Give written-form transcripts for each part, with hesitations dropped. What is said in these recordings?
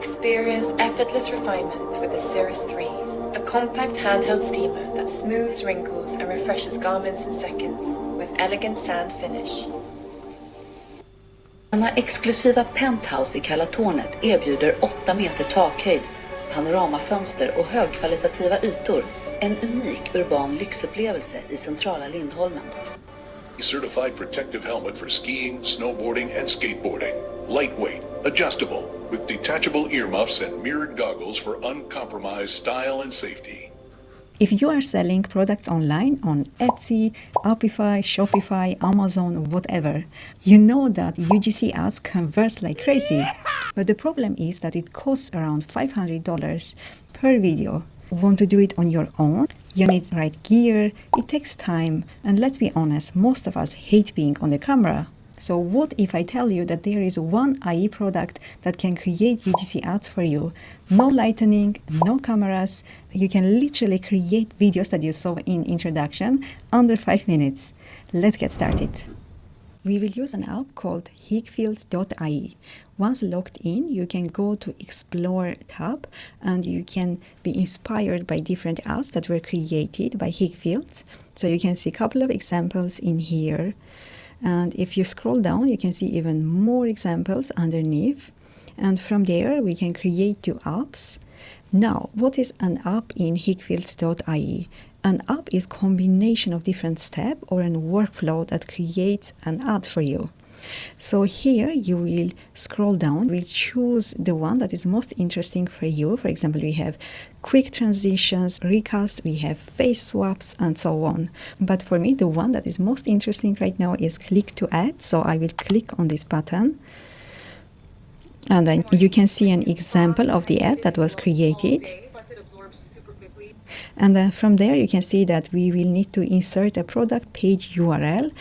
Experience effortless refinement with the Cirrus 3, a compact handheld steamer that smooths wrinkles and refreshes garments in seconds with elegant sand finish. Denna exklusiva penthouse i Kalla tornet erbjuder 8 meter takhöjd, panoramafönster och högkvalitativa ytor. En unik urban lyxupplevelse i centrala Lindholmen. Certified protective helmet for skiing, snowboarding and skateboarding. Lightweight, adjustable, with detachable earmuffs and mirrored goggles for uncompromised style and safety. If you are selling products online on Etsy, Shopify, Shopify, Amazon, whatever, you know that UGC ads convert like crazy. But the problem is that it costs around $500 per video. Want to do it on your own? You need the right gear, it takes time, and let's be honest, most of us hate being on the camera. So what if I tell you that there is one IE product that can create UGC ads for you? No lightning, no cameras. You can literally create videos that you saw in introduction under 5 minutes. Let's get started. We will use an app called Higgsfield.ie. Once logged in, you can go to Explore tab and you can be inspired by different apps that were created by Higgsfield. So you can see a couple of examples in here. And if you scroll down, you can see even more examples underneath. And from there, we can create 2 apps. Now, what is an app in Higgsfield.ie? An app is a combination of different steps or a workflow that creates an ad for you. So here you will scroll down, we'll choose the one that is most interesting for you. For example, we have quick transitions, recast, we have face swaps, and so on. But for me, the one that is most interesting right now is click to add. So I will click on this button. And then you can see an example of the ad that was created. And then from there, you can see that we will need to insert a product page URL.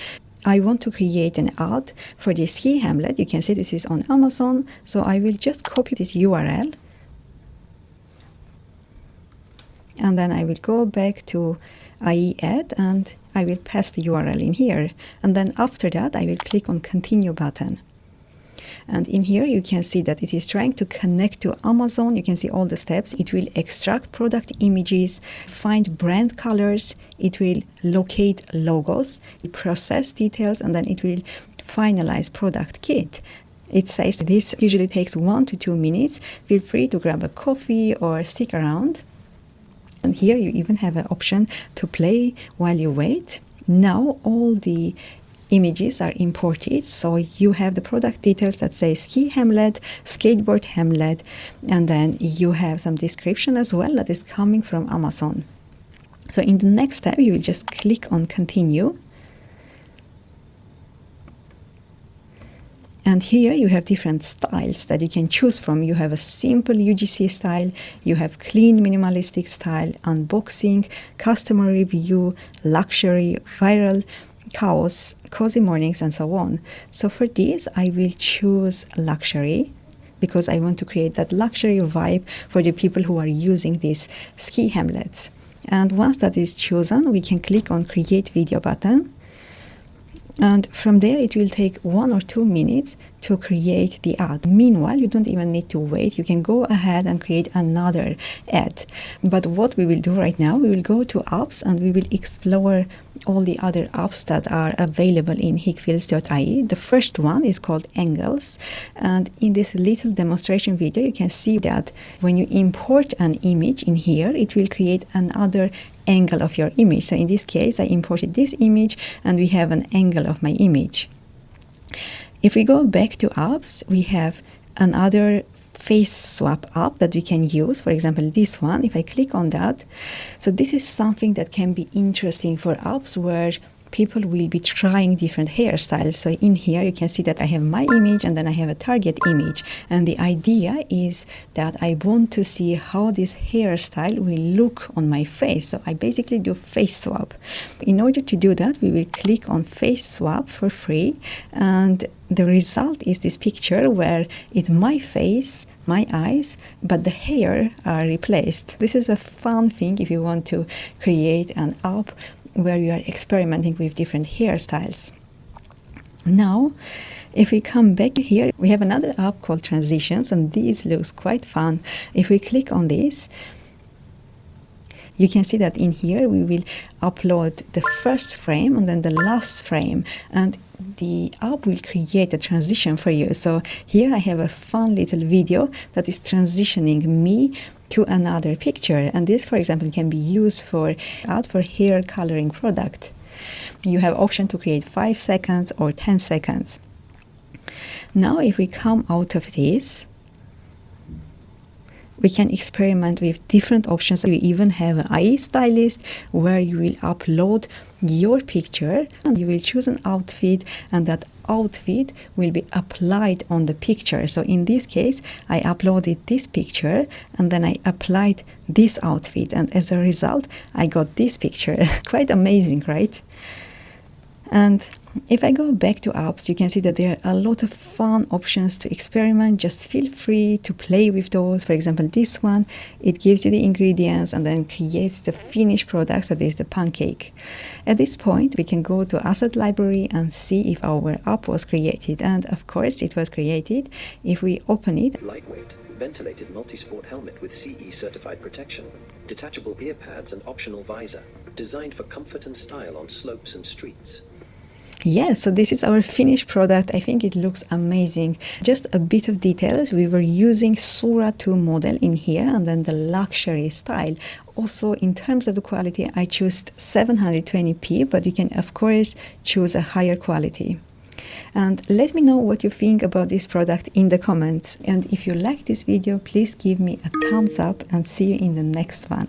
I want to create an ad for the ski hamlet. You can see this is on Amazon. So I will just copy this URL. And then I will go back to IE ad and I will paste the URL in here. And then after that, I will click on Continue button. And in here, you can see that it is trying to connect to Amazon. You can see all the steps. It will extract product images, find brand colors. It will locate logos, process details, and then it will finalize product kit. It says this usually takes 1 to 2 minutes. Feel free to grab a coffee or stick around. And here you even have an option to play while you wait. Now all the images are imported, so you have the product details that say ski hamlet, skateboard hamlet, and then you have some description as well that is coming from Amazon. So in the next step, you will just click on Continue. And here you have different styles that you can choose from. You have a simple UGC style, you have clean minimalistic style, unboxing, customer review, luxury, viral, chaos, cozy mornings, and so on. So for this, I will choose luxury because I want to create that luxury vibe for the people who are using these ski hamlets. And once that is chosen, we can click on Create Video button. And from there, it will take 1 or 2 minutes to create the ad. Meanwhile, you don't even need to wait. You can go ahead and create another ad. But what we will do right now, we will go to apps and we will explore all the other apps that are available in Higgsfield.ie. The first one is called Angles. And in this little demonstration video, you can see that when you import an image in here, it will create another angle of your image. So in this case, I imported this image and we have an angle of my image. If we go back to apps, we have another face swap app that we can use. For example, this one, if I click on that. So this is something that can be interesting for apps where people will be trying different hairstyles. So in here, you can see that I have my image and then I have a target image. And the idea is that I want to see how this hairstyle will look on my face. So I basically do face swap. In order to do that, we will click on face swap for free. And the result is this picture where it's my face, my eyes, but the hair are replaced. This is a fun thing if you want to create an app where you are experimenting with different hairstyles. Now, If we come back here, we have another app called Transitions, and this looks quite fun. If we click on this, you can see that in here we will upload the first frame and then the last frame, and the app will create a transition for you. So here I have a fun little video that is transitioning me to another picture, and this, for example, can be used for hair coloring product. You have option to create 5 seconds or 10 seconds. Now if we come out of this, we can experiment with different options. We even have an AI stylist where you will upload your picture and you will choose an outfit, and that outfit will be applied on the picture. So in this case, I uploaded this picture and then I applied this outfit, and as a result, I got this picture. Quite amazing, right? And if I go back to apps, you can see that there are a lot of fun options to experiment. Just feel free to play with those. For example, this one, it gives you the ingredients and then creates the finished product, that is the pancake. At this point, we can go to Asset Library and see if our app was created. And of course, it was created. If we open it, lightweight, ventilated multi-sport helmet with CE certified protection, detachable ear pads and optional visor, designed for comfort and style on slopes and streets. yes, so this is our finished product. I think it looks amazing. Just a bit of details. We were using Sura 2 model in here and then the luxury style. Also, in terms of the quality, I chose 720p, but you can, of course, choose a higher quality. And let me know what you think about this product in the comments. And if you like this video, please give me a thumbs up and see you in the next one.